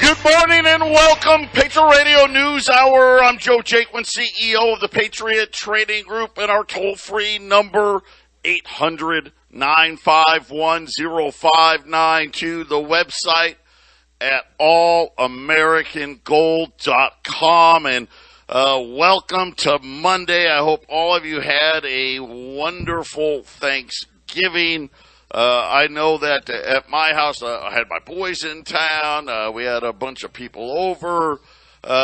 Good morning and welcome, Patriot Radio News Hour. I'm Joe Jaquint, CEO of the Patriot Trading Group, and our toll-free number, 800-951-0592. The website at allamericangold.com. And welcome to Monday. I hope all of you had a wonderful Thanksgiving. I know that at my house, I had my boys in town. We had a bunch of people over.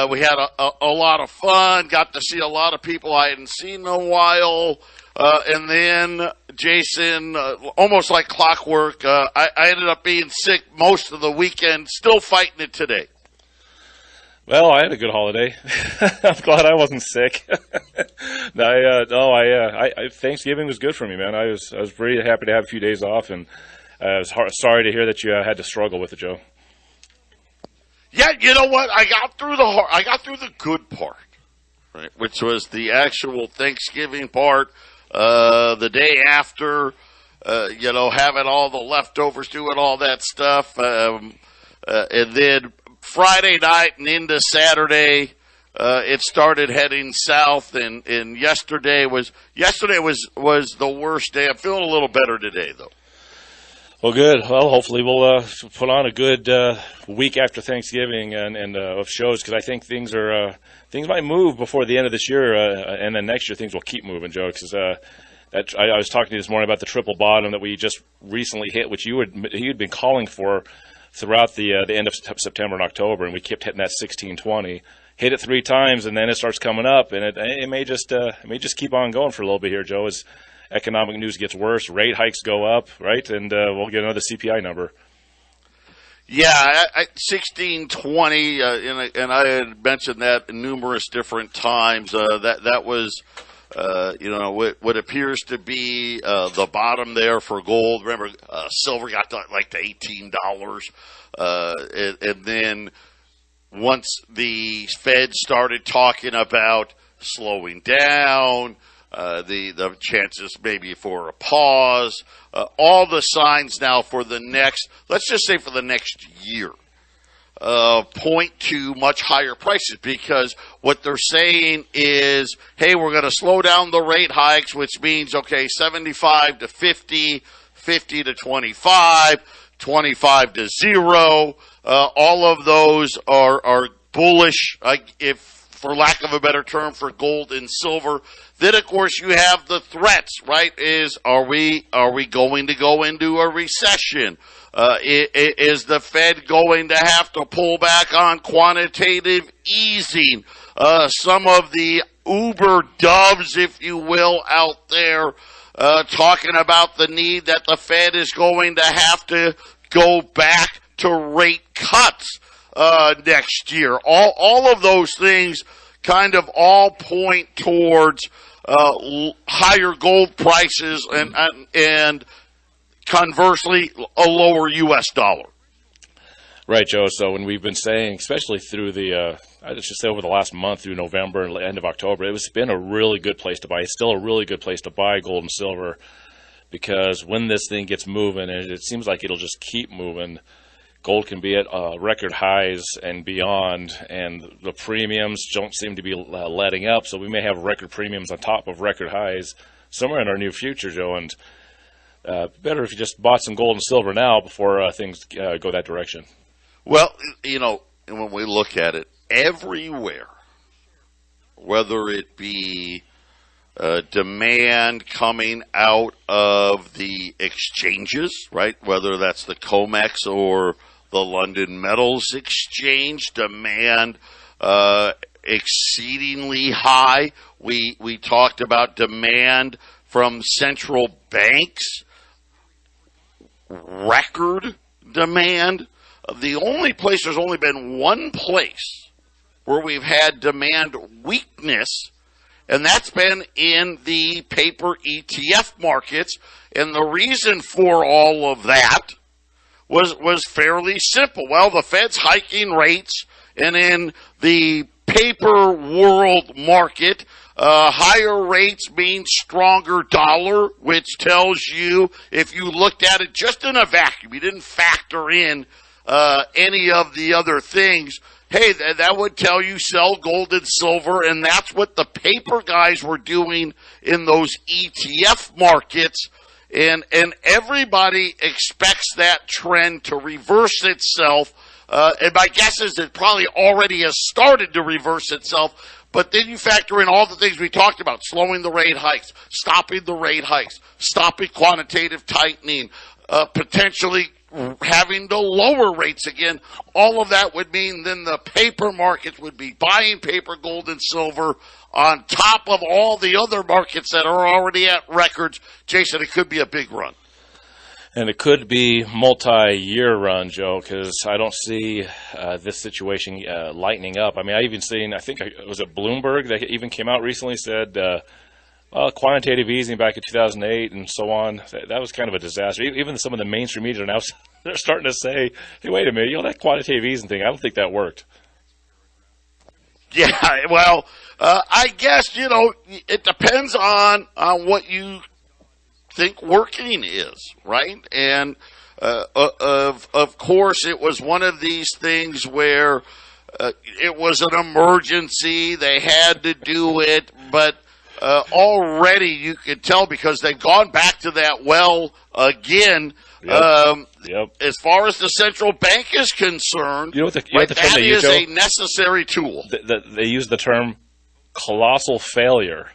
We had a lot of fun. Got to see a lot of people I hadn't seen in a while. And then, Jason, almost like clockwork, I ended up being sick most of the weekend, still fighting it today. Well, I had a good holiday. I'm glad I wasn't sick. Thanksgiving was good for me, man. I was very happy to have a few days off, and I was sorry to hear that you had to struggle with it, Joe. Yeah, you know what? I got through the good part, right? Which was the actual Thanksgiving part. The day after, having all the leftovers, doing all that stuff, and then Friday night and into Saturday, it started heading south, and yesterday was the worst day. I'm feeling a little better today, though. Well, good. Well, hopefully we'll put on a good week after Thanksgiving and of shows, because I think things might move before the end of this year, and then next year things will keep moving, Joe. Because I was talking to you this morning about the triple bottom that we just recently hit, which you'd been calling for throughout the end of September and October, and we kept hitting that 1620. Hit it 3 times, and then it starts coming up, and it may just keep on going for a little bit here, Joe, as economic news gets worse, rate hikes go up, right, and we'll get another CPI number. Yeah, 1620, and I had mentioned that numerous different times. That was, what appears to be the bottom there for gold. Remember, silver got to like to $18, and then once the Fed started talking about slowing down, the chances maybe for a pause, all the signs now for the next, let's just say for the next year, point to much higher prices, because what they're saying is, hey, we're going to slow down the rate hikes, which means, okay, 75 to 50, 50 to 25, 25 to 0. All of those are bullish, if for lack of a better term, for gold and silver. Then, of course, you have the threats, right? Are we going to go into a recession? Is the Fed going to have to pull back on quantitative easing? Some of the uber doves, if you will, out there talking about the need that the Fed is going to have to go back to rate cuts next year. All of those things kind of all point towards higher gold prices and conversely a lower U.S. dollar. Right, Joe. So when we've been saying, especially through I should say over the last month through November and end of October, it's been a really good place to buy. It's still a really good place to buy gold and silver, because when this thing gets moving, and it seems like it'll just keep moving, gold can be at record highs and beyond, and the premiums don't seem to be letting up, so we may have record premiums on top of record highs somewhere in our near future, Joe, and better if you just bought some gold and silver now before things go that direction. Well, when we look at it, everywhere, whether it be demand coming out of the exchanges, right, whether that's the COMEX or the London Metals Exchange, demand exceedingly high. We talked about demand from central banks, record demand. The only place, there's only been one place where we've had demand weakness, and that's been in the paper ETF markets. And the reason for all of that was fairly simple. Well, the Fed's hiking rates, and in the paper world market, higher rates mean stronger dollar, which tells you, if you looked at it just in a vacuum, you didn't factor in any of the other things, hey, that would tell you sell gold and silver, and that's what the paper guys were doing in those ETF markets, and everybody expects that trend to reverse itself, and my guess is it probably already has started to reverse itself, but then you factor in all the things we talked about, slowing the rate hikes, stopping the rate hikes, stopping quantitative tightening, potentially having to lower rates again. All of that would mean then the paper markets would be buying paper, gold, and silver on top of all the other markets that are already at records. Jason, it could be a big run. And it could be multi-year run, Joe, because I don't see this situation lightening up. I mean, I think it was at Bloomberg that even came out recently, said quantitative easing back in 2008 and so on. That was kind of a disaster. Even some of the mainstream media are now they're starting to say, hey, wait a minute, that quantitative easing thing, I don't think that worked. Yeah, well, I guess, it depends on what you think working is, right? And of course, it was one of these things where it was an emergency. They had to do it, but already you could tell because they've gone back to that well again. Yep. As far as the central bank is concerned, that is a necessary tool. They use the term colossal failure.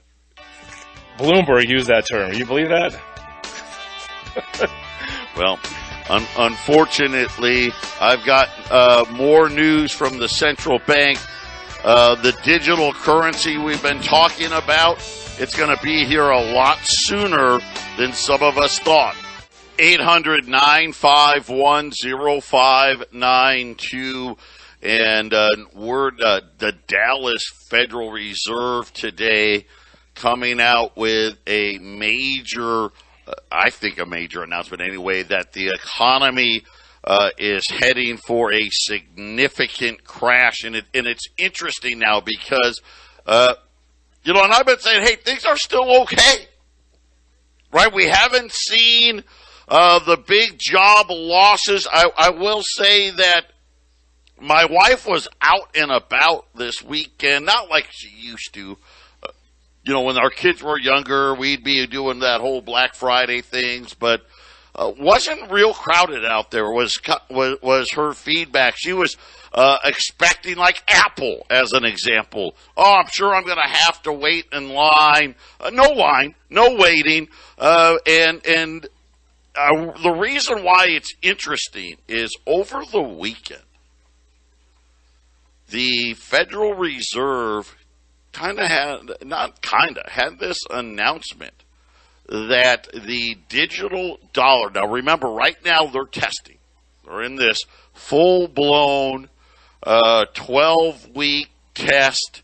Bloomberg used that term. You believe that? Well, unfortunately, I've got more news from the central bank. The digital currency we've been talking about, it's going to be here a lot sooner than some of us thought. 800-951-0592. And the Dallas Federal Reserve today coming out with a major announcement anyway, that the economy is heading for a significant crash. And it's interesting now because, and I've been saying, hey, things are still okay, right? We haven't seen the big job losses. I will say that my wife was out and about this weekend, not like she used to. When our kids were younger, we'd be doing that whole Black Friday things, but wasn't real crowded out there, was her feedback. She was expecting, like Apple, as an example. Oh, I'm sure I'm going to have to wait in line. No line, no waiting. The reason why it's interesting is over the weekend, the Federal Reserve had this announcement that the digital dollar, now remember, right now they're testing. They're in this full-blown 12-week test.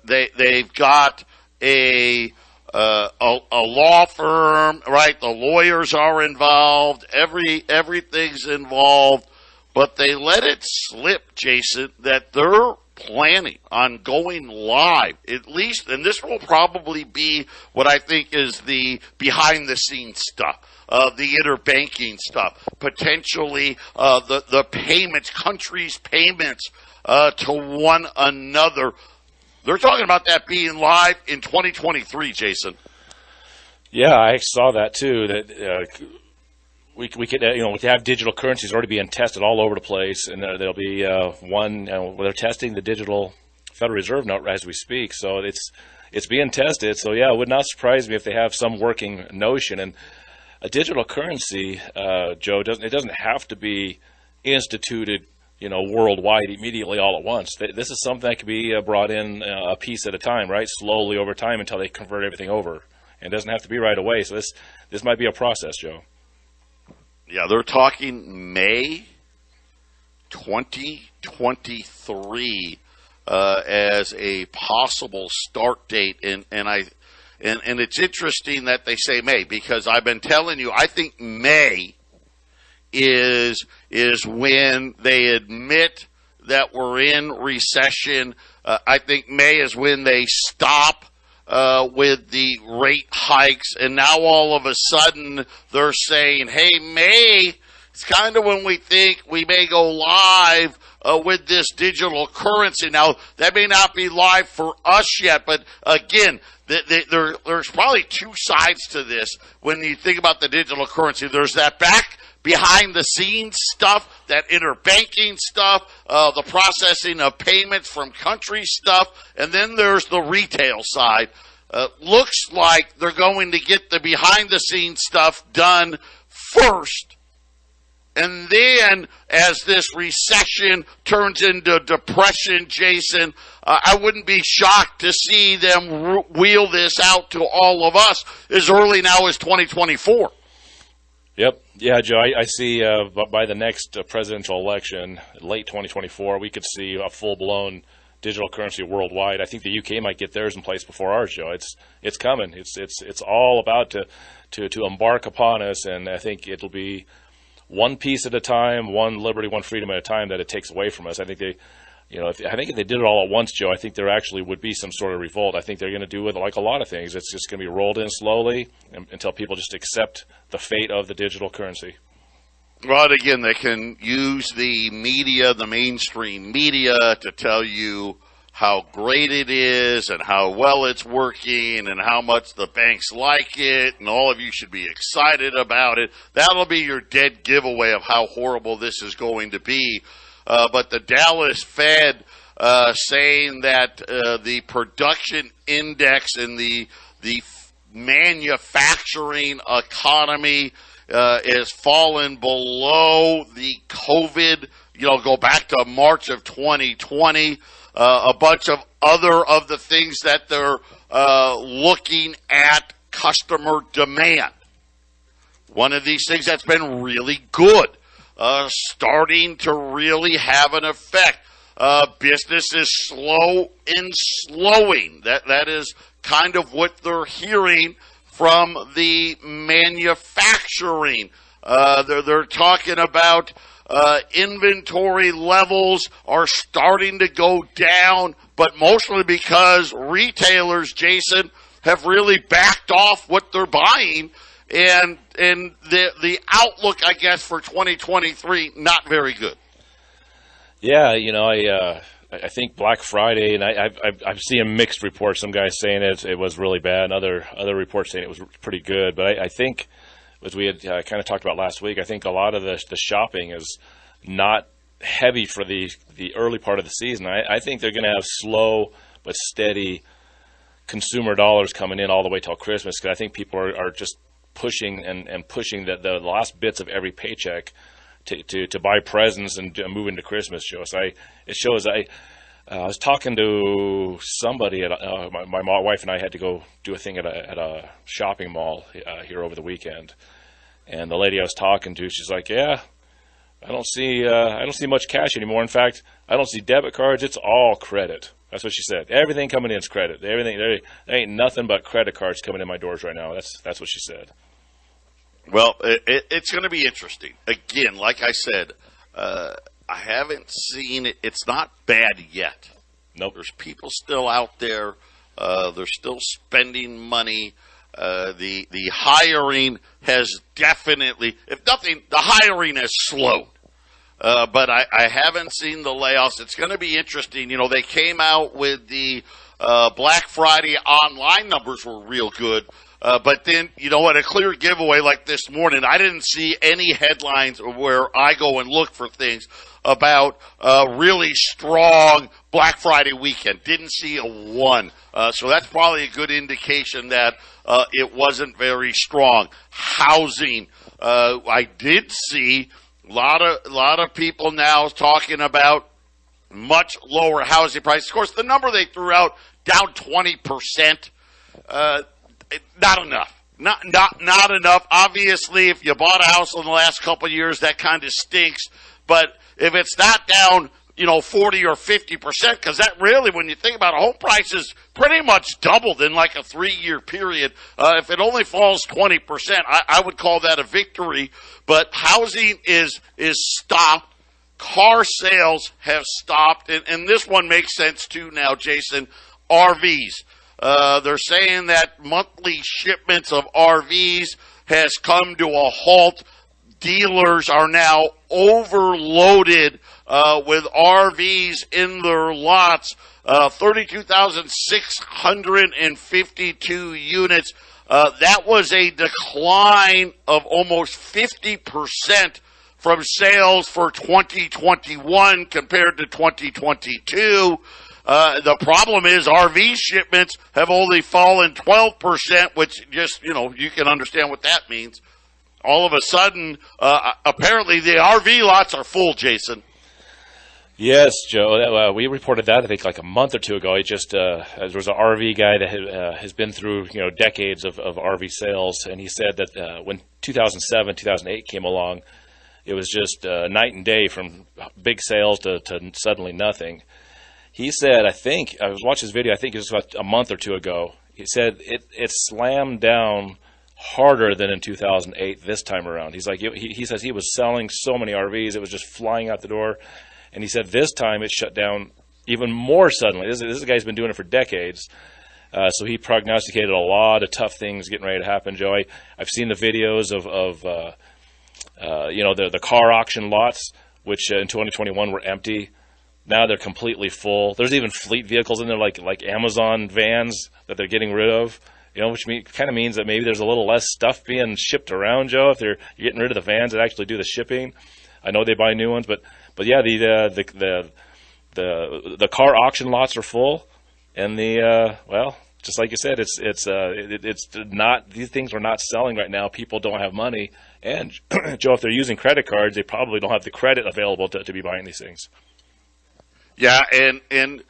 They've got a law firm, right? The lawyers are involved. Everything's involved. But they let it slip, Jason, that they're planning on going live, at least, and this will probably be what I think is the behind-the-scenes stuff, the interbanking stuff, potentially the payments, countries' payments to one another. They're talking about that being live in 2023, Jason. Yeah, I saw that too. That we could we have digital currencies already being tested all over the place, and there'll be one. They're testing the digital Federal Reserve note as we speak, so it's being tested. So yeah, it would not surprise me if they have some working notion. And a digital currency, Joe, doesn't have to be instituted, worldwide immediately all at once. This is something that could be brought in a piece at a time, right? Slowly over time until they convert everything over. And it doesn't have to be right away. So this might be a process, Joe. Yeah, they're talking May 2023 as a possible start date, and it's interesting that they say May, because I've been telling you, I think May is when they admit that we're in recession. I think May is when they stop with the rate hikes, and now all of a sudden they're saying, hey, May It's kind of when we think we may go live with this digital currency. Now, that may not be live for us yet, but again, there's probably two sides to this when you think about the digital currency. There's that behind the scenes stuff, that interbanking stuff, the processing of payments from country stuff, and then there's the retail side. Looks like they're going to get the behind the scenes stuff done first. And then as this recession turns into depression, Jason, I wouldn't be shocked to see them wheel this out to all of us as early now as 2024. Yep. Yeah, Joe, I see by the next presidential election, late 2024, we could see a full-blown digital currency worldwide. I think the UK might get theirs in place before ours, Joe. It's coming. It's all about to embark upon us, and I think it'll be one piece at a time, one liberty, one freedom at a time that it takes away from us. I think they, if they did it all at once, Joe, I think there actually would be some sort of revolt. I think they're going to do it like a lot of things. It's just going to be rolled in slowly until people just accept the fate of the digital currency. Well, again, they can use the media, the mainstream media, to tell you how great it is and how well it's working and how much the banks like it and all of you should be excited about it. That'll be your dead giveaway of how horrible this is going to be. But the Dallas Fed saying that the production index in the manufacturing economy is fallen below the COVID, go back to March of 2020. A bunch of other of the things that they're looking at customer demand. One of these things that's been really good, starting to really have an effect. Business is slow and slowing. That is kind of what they're hearing from the manufacturing. They're talking about inventory levels are starting to go down, but mostly because retailers, Jason, have really backed off what they're buying, and the outlook, I guess, for 2023 not very good. Yeah, I think Black Friday, and I've seen mixed reports. Some guys saying it was really bad, and other reports saying it was pretty good. But I think, as we had kind of talked about last week, I think a lot of the shopping is not heavy for the early part of the season. I think they're going to have slow but steady consumer dollars coming in all the way till Christmas, because I think people are just pushing and pushing the last bits of every paycheck to buy presents and move into Christmas, Joe. So I was talking to somebody at my wife and I had to go do a thing at a shopping mall here over the weekend, and the lady I was talking to, she's like, "Yeah, I don't see much cash anymore. In fact, I don't see debit cards. It's all credit." That's what she said. Everything coming in is credit. Everything there ain't nothing but credit cards coming in my doors right now. That's what she said. Well, it's going to be interesting. Again, like I said, I haven't seen it. It's not bad yet. Nope. There's people still out there. They're still spending money. The hiring has definitely, if nothing, the hiring has slowed. But I haven't seen the layoffs. It's going to be interesting. They came out with the Black Friday online numbers were real good. But then, a clear giveaway like this morning, I didn't see any headlines where I go and look for things about really strong Black Friday weekend. Didn't see a one. So that's probably a good indication that it wasn't very strong. Housing, I did see a lot of people now talking about much lower housing prices. Of course, the number they threw out, down 20%. Not enough. Not enough. Obviously, if you bought a house in the last couple of years, that kind of stinks. But if it's not down, 40 or 50%, because that really, when you think about it, home prices pretty much doubled in like a 3-year period. If it only falls 20%, I would call that a victory. But housing is stopped. Car sales have stopped. And this one makes sense too now, Jason. RVs. They're saying that monthly shipments of RVs has come to a halt. dealers are now overloaded with RVs in their lots. 32,652 units. That was a decline of almost 50% from sales for 2021 compared to 2022. The problem is RV shipments have only fallen 12%, which just, you can understand what that means. All of a sudden, apparently the RV lots are full, Jason. Yes, Joe. We reported that, I think, like a month or two ago. There was an RV guy that has been through, decades of RV sales, and he said that when 2007, 2008 came along, it was just night and day from big sales to suddenly nothing. He said, I was watching his video, I think it was about a month or two ago. He said it slammed down harder than in 2008 this time around. He's like, he says he was selling so many RVs, it was just flying out the door. And he said this time it shut down even more suddenly. This guy's been doing it for decades. So he prognosticated a lot of tough things getting ready to happen, Joey. I've seen the videos of the car auction lots, which in 2021 were empty. Now they're completely full. There's even fleet vehicles in there, like Amazon vans that they're getting rid of. Which kind of means that maybe there's a little less stuff being shipped around, Joe. If you're getting rid of the vans that actually do the shipping, I know they buy new ones, but yeah, the car auction lots are full, and just like you said, it's not, these things are not selling right now. People don't have money, and Joe, if they're using credit cards, they probably don't have the credit available to be buying these things. Yeah, and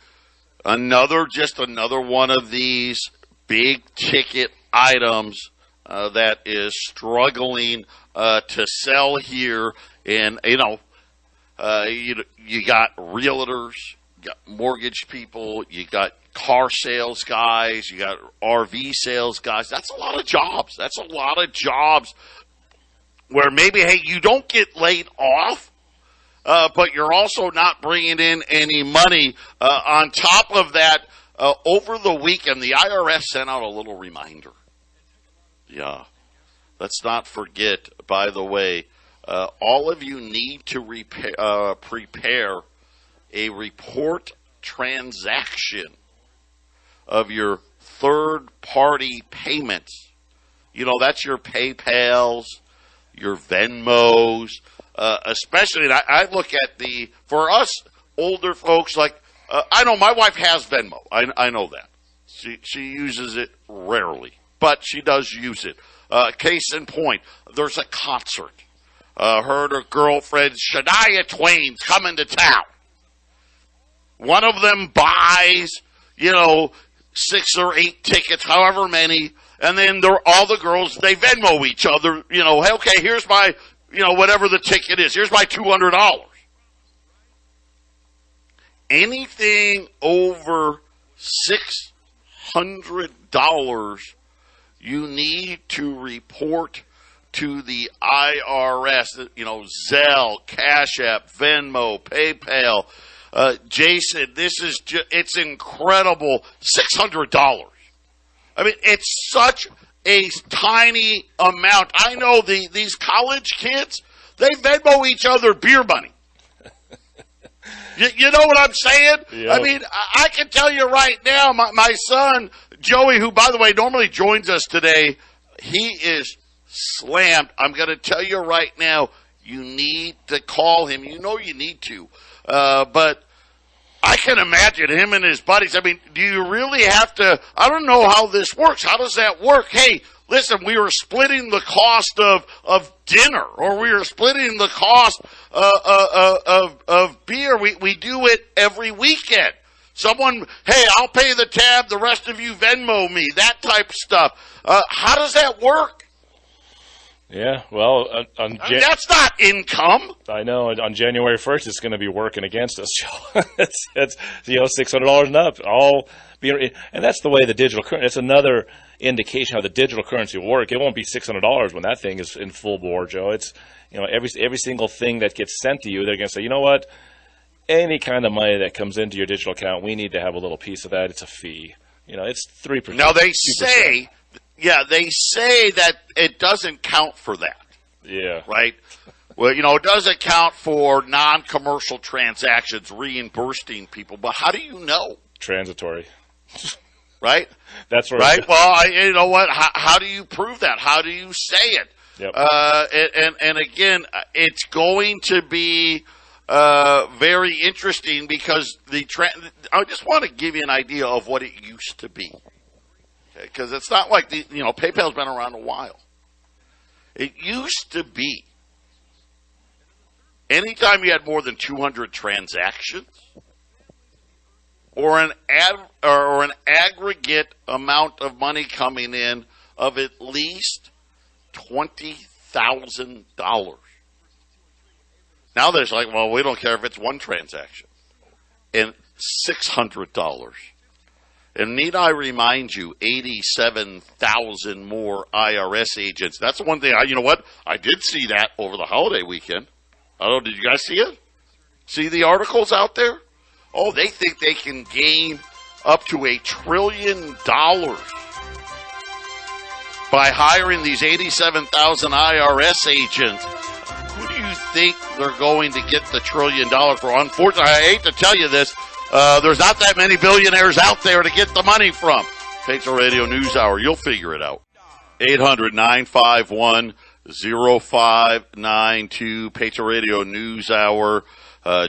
another one of these big ticket items that is struggling to sell here, and you got realtors, you got mortgage people, you got car sales guys, you got RV sales guys. That's a lot of jobs. That's a lot of jobs where maybe, hey, you don't get laid off, but you're also not bringing in any money. On top of that, over the weekend, the IRS sent out a little reminder. Yeah. Let's not forget, by the way, all of you need to prepare a report transaction of your third-party payments. That's your PayPals, your Venmos, especially, and I look at for us older folks, I know my wife has Venmo. I know that. She uses it rarely, but she does use it. Case in point, there's a concert. Her and her girlfriend, Shania Twain's coming to town. One of them buys, 6 or 8 tickets, however many, and then all the girls, they Venmo each other, hey, okay, here's my, whatever the ticket is. Here's my $200. Anything over $600, you need to report to the IRS, Zelle, Cash App, Venmo, PayPal. Jason, it's incredible. $600. I mean, it's such a tiny amount. I know these college kids, they Venmo each other beer money. You know what I'm saying? Yep. I mean, I can tell you right now, my son, Joey, who, by the way, normally joins us today, he is slammed. I'm going to tell you right now, you need to call him. You need to. But I can imagine him and his buddies. I mean, do you really have to? I don't know how this works. How does that work? Hey, listen, we were splitting the cost of dinner, or we were splitting the cost of beer. We do it every weekend. Someone, hey, I'll pay the tab, the rest of you Venmo me, that type of stuff. How does that work? Yeah, well, that's not income. I know. On January 1st, it's going to be working against us, Joe. it's $600 and up. And that's the way the digital currency. It's another indication how the digital currency will work. It won't be $600 when that thing is in full bore, Joe. It's every single thing that gets sent to you, they're going to say, you know what? Any kind of money that comes into your digital account, we need to have a little piece of that. It's a fee. It's 3%. Now they say. Yeah, they say that it doesn't count for that. Yeah. Right? Well, it does account for non-commercial transactions, reimbursing people, but how do you know? Transitory. Right? That's where. Right? Well, you know what? How do you prove that? How do you say it? Yep. And again, it's going to be very interesting because I just want to give you an idea of what it used to be. Because it's not like PayPal's been around a while. It used to be anytime you had more than 200 transactions or an aggregate amount of money coming in of at least $20,000. Now there's like, well, we don't care if it's one transaction. And $600. And need I remind you, 87,000 more IRS agents. That's the one thing, you know what? I did see that over the holiday weekend. I don't know, did you guys see it? See the articles out there? Oh, they think they can gain up to $1 trillion by hiring these 87,000 IRS agents. Who do you think they're going to get the $1 trillion for? Unfortunately, I hate to tell you this, there's not that many billionaires out there to get the money from. Patriot Radio News Hour, you'll figure it out. 800-951-0592, Patriot Radio News Hour.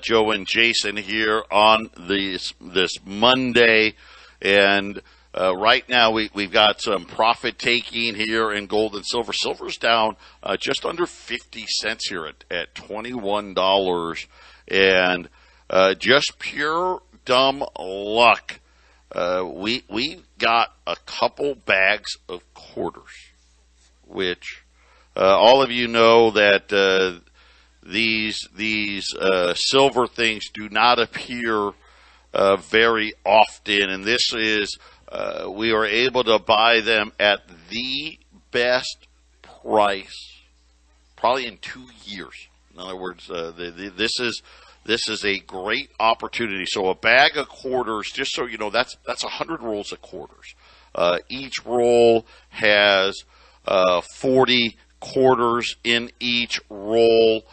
Joe and Jason here on this Monday, and right now we've got some profit taking here in gold and silver. Silver's down just under 50 cents here at $21, and just pure dumb luck. We got a couple bags of quarters, which all of you know that these silver things do not appear very often, and this is we are able to buy them at the best price probably in 2 years. In other words, this is a great opportunity. So a bag of quarters, just so you know, that's 100 rolls of quarters. Each roll has 40 quarters in each roll.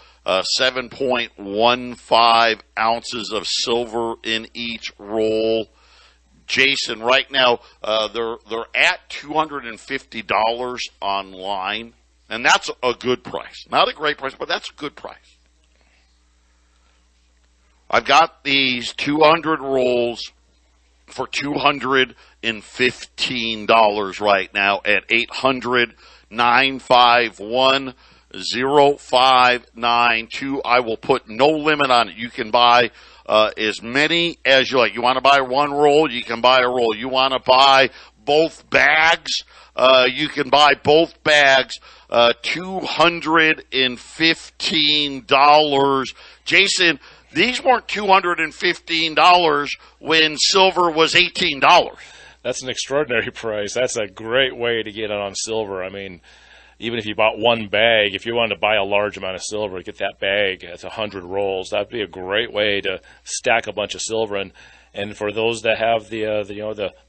7.15 ounces of silver in each roll. Jason, right now they're at $250 online, and that's a good price. Not a great price, but that's a good price. I've got these 200 rolls for $215 right now at 800-951-0592. I will put no limit on it. You can buy as many as you like. You want to buy one roll, you can buy a roll. You want to buy both bags, you can buy both bags. $215. Jason, these weren't $215 when silver was $18. That's an extraordinary price. That's a great way to get it on silver. I mean, even if you bought one bag, if you wanted to buy a large amount of silver, get that bag, it's 100 rolls. That'd be a great way to stack a bunch of silver. And for those that have the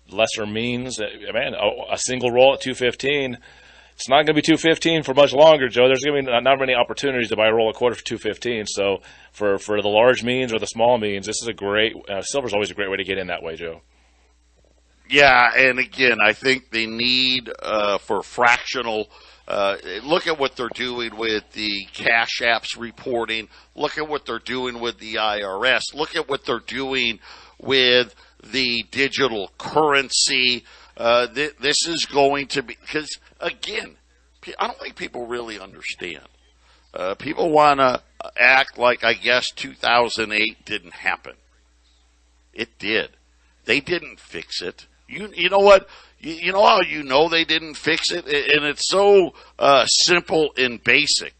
lesser means, man, a single roll at $215. It's not going to be $215 for much longer, Joe. There's going to be not many opportunities to buy a roll of quarter for $215. So for the large means or the small means, this is a great silver's always a great way to get in that way, Joe. Yeah, and again, I think they need for fractional. Look at what they're doing with the Cash Apps reporting. Look at what they're doing with the IRS. Look at what they're doing with the digital currency. This is going to be, because again, I don't think people really understand. People want to act like, I guess, 2008 didn't happen. It did. They didn't fix it. You know what? You know how you know they didn't fix it? And it's so simple and basic.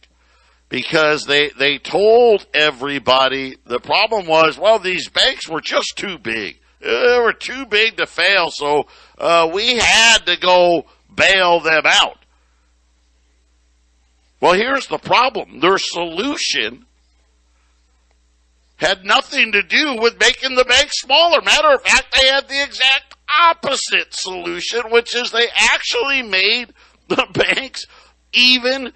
Because they told everybody the problem was, well, these banks were just too big. They were too big to fail, so we had to go bail them out. Well, here's the problem. Their solution had nothing to do with making the bank smaller. Matter of fact, they had the exact opposite solution, which is they actually made the banks even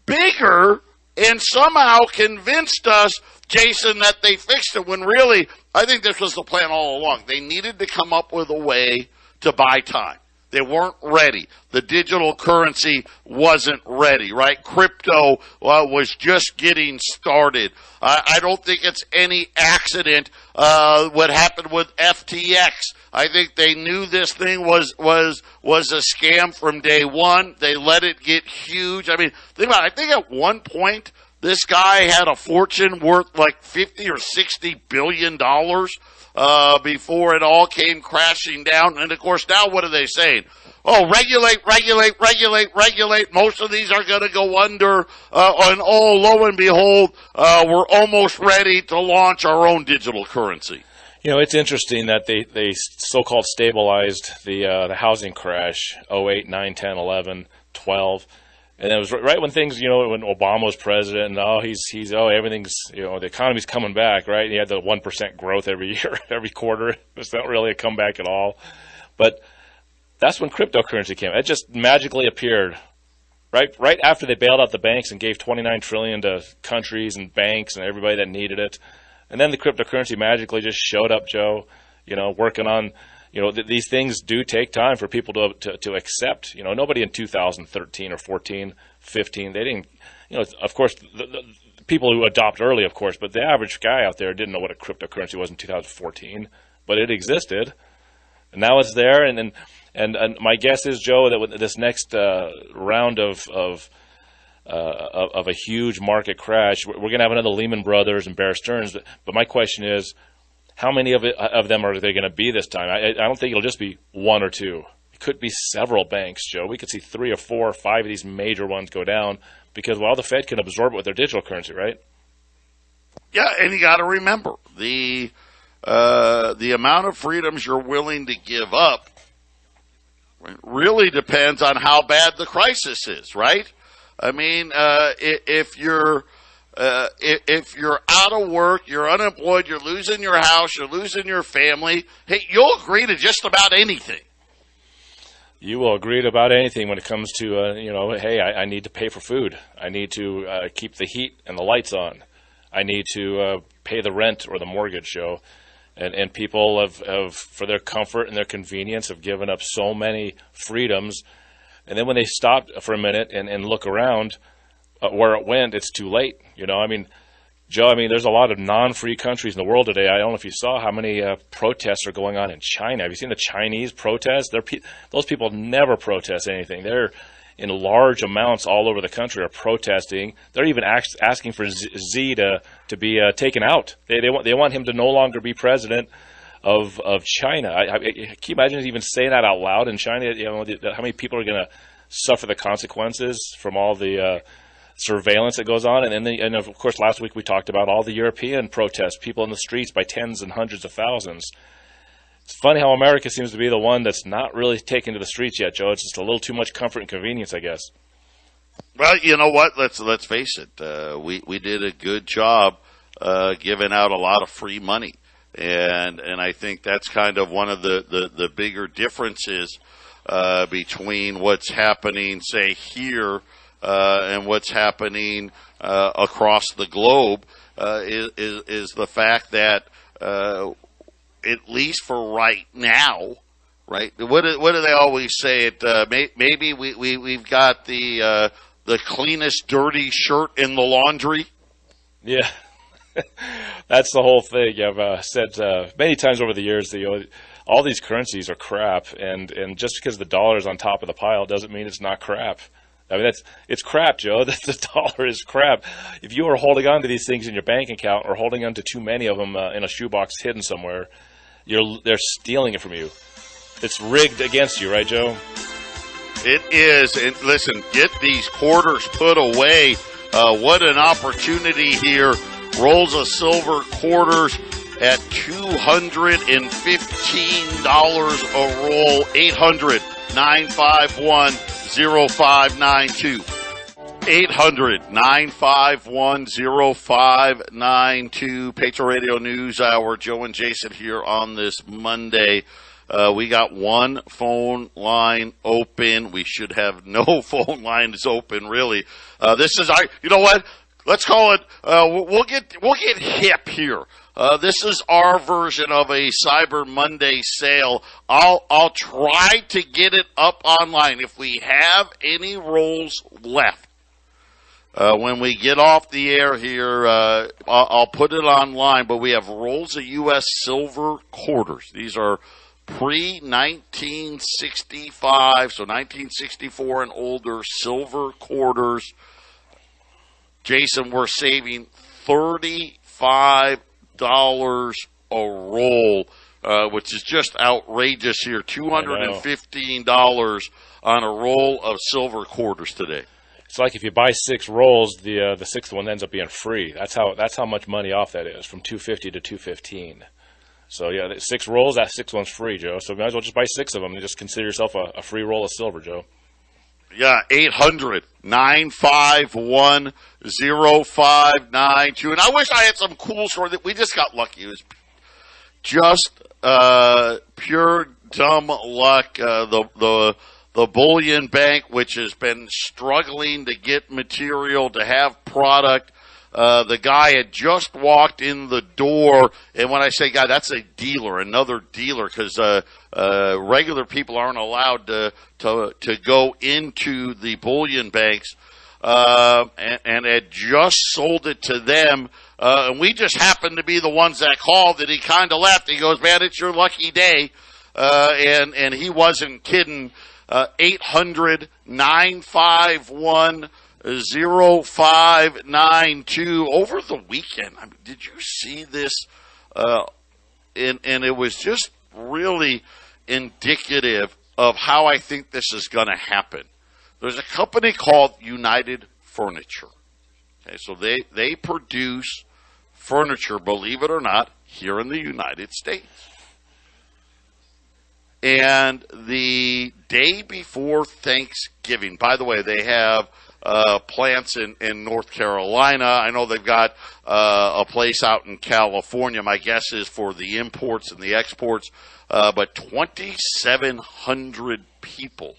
bigger and somehow convinced us, Jason, that they fixed it when really I think this was the plan all along. They needed to come up with a way to buy time. They weren't ready. The digital currency wasn't ready, right? Crypto was just getting started. I don't think it's any accident what happened with FTX. I think they knew this thing was a scam from day one. They let it get huge. I mean, think about it. I think at one point this guy had a fortune worth like $50 or $60 billion before it all came crashing down. And of course, now what are they saying? Oh, regulate. Most of these are going to go under. And oh, lo and behold, we're almost ready to launch our own digital currency. You know, it's interesting that they so-called stabilized the housing crash, 08, 9, 10, 11, 12. And it was right when things, when Obama was president, and everything's, the economy's coming back, right? And he had the 1% growth every year, every quarter. It's not really a comeback at all. But that's when cryptocurrency came. It just magically appeared right after they bailed out the banks and gave $29 trillion to countries and banks and everybody that needed it. And then the cryptocurrency magically just showed up, Joe, working on. These things do take time for people to accept. Nobody in 2013 or 14, 15, they didn't, of course, the people who adopt early, of course, but the average guy out there didn't know what a cryptocurrency was in 2014, but it existed, and now it's there. And my guess is, Joe, that with this next round of a huge market crash, we're going to have another Lehman Brothers and Bear Stearns. But my question is, how many of them are there going to be this time? I don't think it'll just be one or two. It could be several banks, Joe. We could see 3 or 4 or 5 of these major ones go down because, the Fed can absorb it with their digital currency, right? Yeah, and you got to remember, the amount of freedoms you're willing to give up really depends on how bad the crisis is, right? I mean, if you're out of work, you're unemployed, you're losing your house, you're losing your family, hey, you'll agree to just about anything. You will agree to about anything when it comes to, hey, I need to pay for food. I need to keep the heat and the lights on. I need to pay the rent or the mortgage, Joe. And people have, for their comfort and their convenience, have given up so many freedoms. And then when they stop for a minute and look around, where it went, it's too late. Joe, there's a lot of non-free countries in the world today. I don't know if you saw how many protests are going on in China. Have you seen the Chinese protests? Those people never protest anything. They're in large amounts all over the country are protesting. They're even asking for Xi to be taken out. They want him to no longer be president of China. Can you imagine even saying that out loud in China? How many people are going to suffer the consequences from all the surveillance that goes on, and of course last week we talked about all the European protests, people in the streets by tens and hundreds of thousands. It's funny how America seems to be the one that's not really taken to the streets yet, Joe. It's just a little too much comfort and convenience, I guess. Well, you know what? Let's face it. We did a good job giving out a lot of free money, and I think that's kind of one of the bigger differences between what's happening, say, here. And what's happening across the globe is the fact that at least for right now, right? What do they always say? Maybe we've got the cleanest dirty shirt in the laundry. Yeah, that's the whole thing. I've said many times over the years that all these currencies are crap, and just because the dollar is on top of the pile doesn't mean it's not crap. It's crap, Joe. The dollar is crap. If you are holding on to these things in your bank account or holding on to too many of them in a shoebox hidden somewhere, they're stealing it from you. It's rigged against you, right, Joe? It is. And listen, get these quarters put away. What an opportunity here. Rolls of silver quarters at $215 a roll. 800-951-0592. 800-951-0592, Patriot Radio News Hour. Joe and Jason here on this Monday. We got one phone line open. We should have no phone lines open, really. This is our, you know what? Let's call it, we'll get hip here. This is our version of a Cyber Monday sale. I'll try to get it up online if we have any rolls left. When we get off the air here, I'll put it online, but we have rolls of U.S. silver quarters. These are pre-1965, so 1964 and older silver quarters. Jason, we're saving $35 a roll, which is just outrageous here. $215 on a roll of silver quarters today. It's like if you buy 6 rolls, the sixth one ends up being free. That's how much money off that is, from $250 to $215. So yeah, 6 rolls, that 6th one's free, Joe. So you might as well just buy 6 of them and just consider yourself a free roll of silver, Joe. Yeah, 800-951-0592. And I wish I had some cool story that we just got lucky. It was just pure dumb luck. The Bullion Bank, which has been struggling to get material, to have product, the guy had just walked in the door, and when I say guy, that's a dealer, another dealer, because regular people aren't allowed to go into the bullion banks, and had just sold it to them, and we just happened to be the ones that called, and he kind of left. He goes, man, it's your lucky day, and he wasn't kidding. 800-951-0592. Over the weekend, I mean, did you see this? And it was just really indicative of how I think this is going to happen. There's a company called United Furniture. Okay, so they produce furniture, believe it or not, here in the United States. And the day before Thanksgiving, by the way, they have plants in North Carolina. I know they've got a place out in California. My guess is for the imports and the exports. But 2,700 people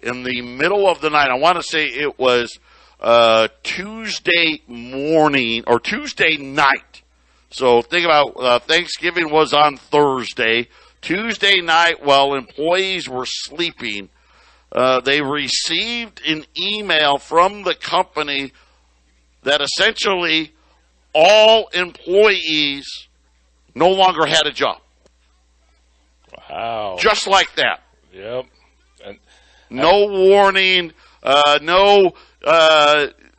in the middle of the night. I want to say it was Tuesday morning or Tuesday night. So think about Thanksgiving was on Thursday. Tuesday night, while employees were sleeping, they received an email from the company that essentially all employees no longer had a job. Wow. Just like that. Yep. No warning, no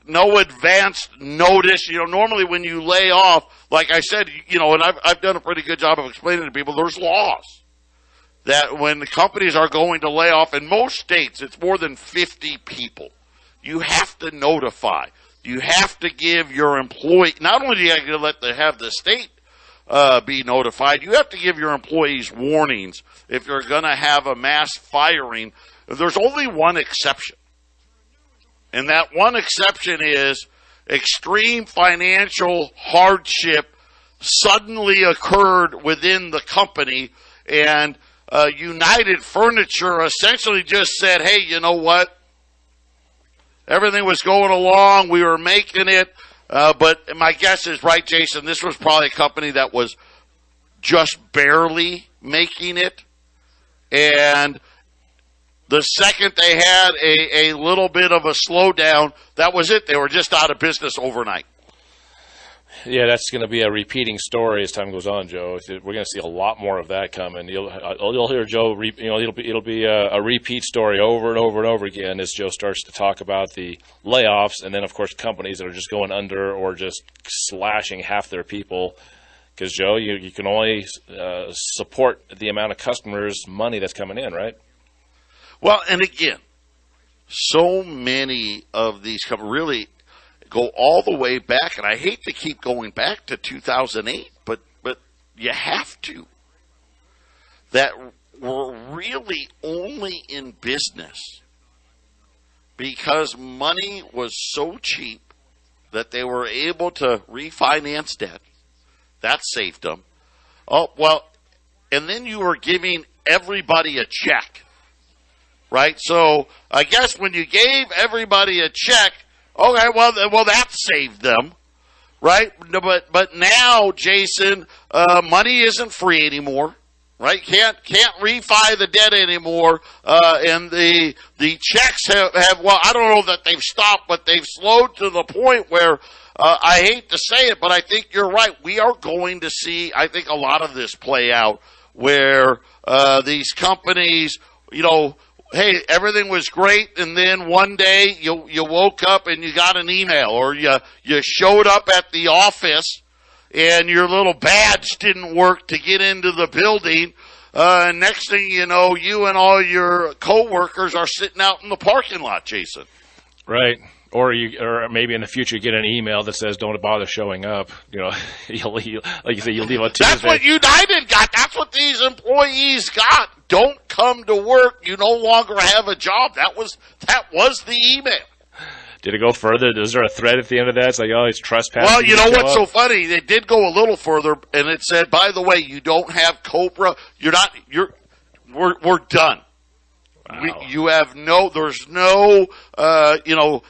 advanced notice. You know, normally when you lay off, like I said, you know, and I've done a pretty good job of explaining to people, there's laws that when the companies are going to lay off, in most states, it's more than 50 people. You have to notify. You have to give your employee, not only do you have to have the state be notified, you have to give your employees warnings if you're going to have a mass firing. There's only one exception. And that one exception is extreme financial hardship suddenly occurred within the company, and United Furniture essentially just said, hey, you know what? Everything was going along. We were making it. But my guess is, right, Jason, this was probably a company that was just barely making it. And the second they had a little bit of a slowdown, that was it. They were just out of business overnight. Yeah, that's going to be a repeating story as time goes on, Joe. We're going to see a lot more of that coming. You'll hear Joe. It'll be a repeat story over and over and over again as Joe starts to talk about the layoffs, and then of course companies that are just going under or just slashing half their people. Because Joe, you can only support the amount of customers' money that's coming in, right? Well, and again, so many of these companies really go all the way back, and I hate to keep going back to 2008, but you have to. That were really only in business because money was so cheap that they were able to refinance debt. That saved them. Oh, well, and then you were giving everybody a check, right? So I guess when you gave everybody a check, okay, well that saved them, right? But now, Jason, money isn't free anymore. Right, can't refi the debt anymore, and the checks have well, I don't know that they've stopped, but they've slowed to the point where I hate to say it, but I think you're right. We are going to see, I think, a lot of this play out where these companies, hey, everything was great, and then one day you woke up and you got an email, or you showed up at the office and your little badge didn't work to get into the building. And next thing you know, you and all your coworkers are sitting out in the parking lot, Jason. Right. Or maybe in the future you get an email that says don't bother showing up. Like you say, you leave on Tuesday. That's what United got. That's what these employees got. Don't come to work. You no longer have a job. That was the email. Did it go further? Is there a thread at the end of that? It's like, oh, it's trespassing. Well, you know what's so funny? They did go a little further, and it said, by the way, you don't have COBRA. We're done. Wow. You have there's no,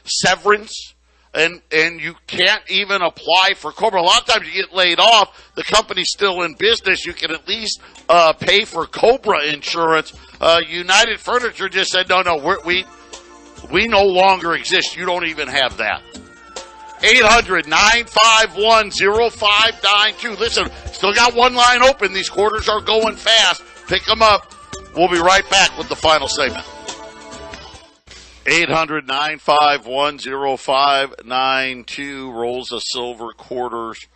severance, and you can't even apply for COBRA. A lot of times you get laid off, the company's still in business. You can at least pay for COBRA insurance. United Furniture just said, no, we no longer exist. You don't even have that. 800-951-0592. Listen, still got one line open. These quarters are going fast. Pick them up. We'll be right back with the final segment. 800-951-0592. Rolls of silver quarters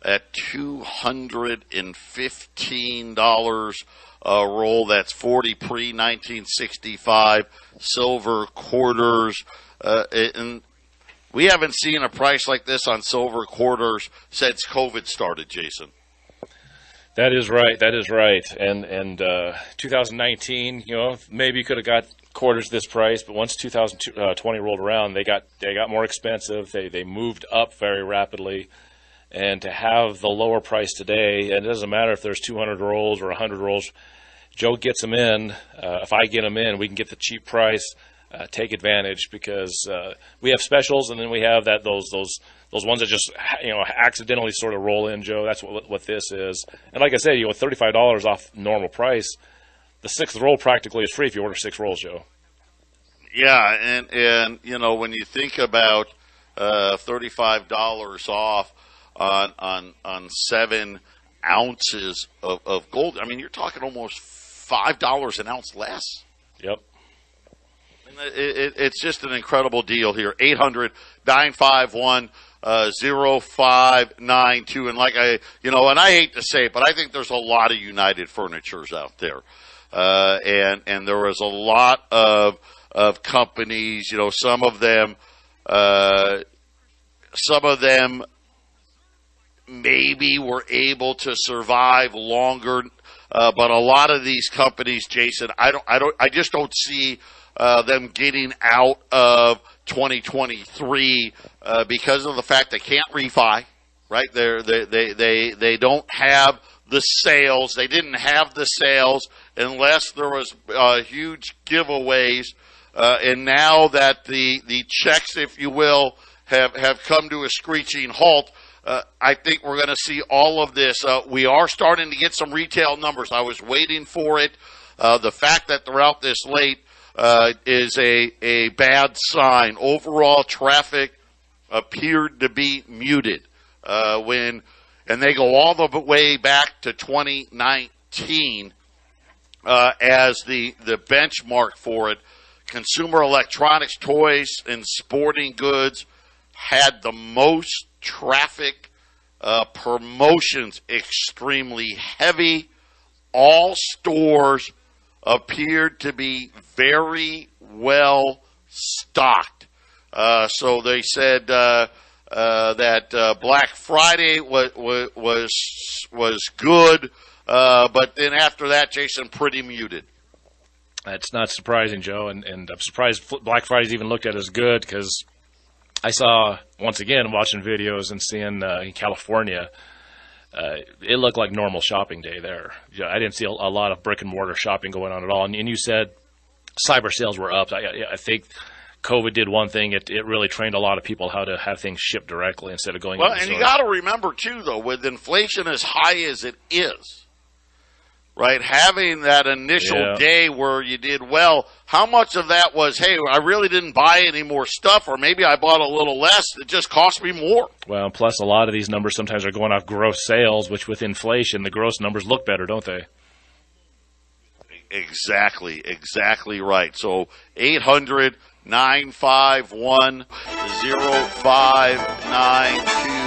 at $215 a roll. That's 40 pre-1965 silver quarters. And we haven't seen a price like this on silver quarters since COVID started, Jason. That is right. And 2019, maybe you could have got quarters this price, but once 2020 rolled around, they got more expensive. They moved up very rapidly. And to have the lower price today, and it doesn't matter if there's 200 rolls or 100 rolls, Joe gets them in. If I get them in, we can get the cheap price, take advantage, because we have specials, and then we have those ones that just accidentally sort of roll in, Joe. That's what this is. And like I said, with $35 off normal price, the sixth roll practically is free if you order 6 rolls, Joe. Yeah, and when you think about $35 off on 7 ounces of gold, I mean, you're talking almost $5 an ounce less. Yep. And it's just an incredible deal here. 800-951-0592. And and I hate to say it, but I think there's a lot of United Furnitures out there. And there was a lot of companies, some of them maybe were able to survive longer. But a lot of these companies, Jason, I just don't see them getting out of 2023 because of the fact they can't refi, right? They don't have the sales. They didn't have the sales unless there was huge giveaways. And now that the checks, if you will, have come to a screeching halt, I think we're going to see all of this. We are starting to get some retail numbers. I was waiting for it. The fact that they're out this late is a bad sign. Overall traffic appeared to be muted and they go all the way back to 2019 as the benchmark for it. Consumer electronics, toys, and sporting goods had the most traffic. Promotions extremely heavy. All stores appeared to be very well stocked. So they said that Black Friday was good, but then after that, Jason, pretty muted. It's not surprising, Joe, and I'm surprised Black Friday's even looked at as good, because I saw, once again, watching videos and seeing in California, it looked like normal shopping day there. I didn't see a lot of brick-and-mortar shopping going on at all. And you said cyber sales were up. I think COVID did one thing. It really trained a lot of people how to have things shipped directly instead of going Well, into the and you store. got to remember, too, though, with inflation as high as it is, right, having that initial day where you did well, how much of that was, hey, I really didn't buy any more stuff, or maybe I bought a little less, it just cost me more? Well, plus a lot of these numbers sometimes are going off gross sales, which with inflation, the gross numbers look better, don't they? Exactly right. So 800-951-0592.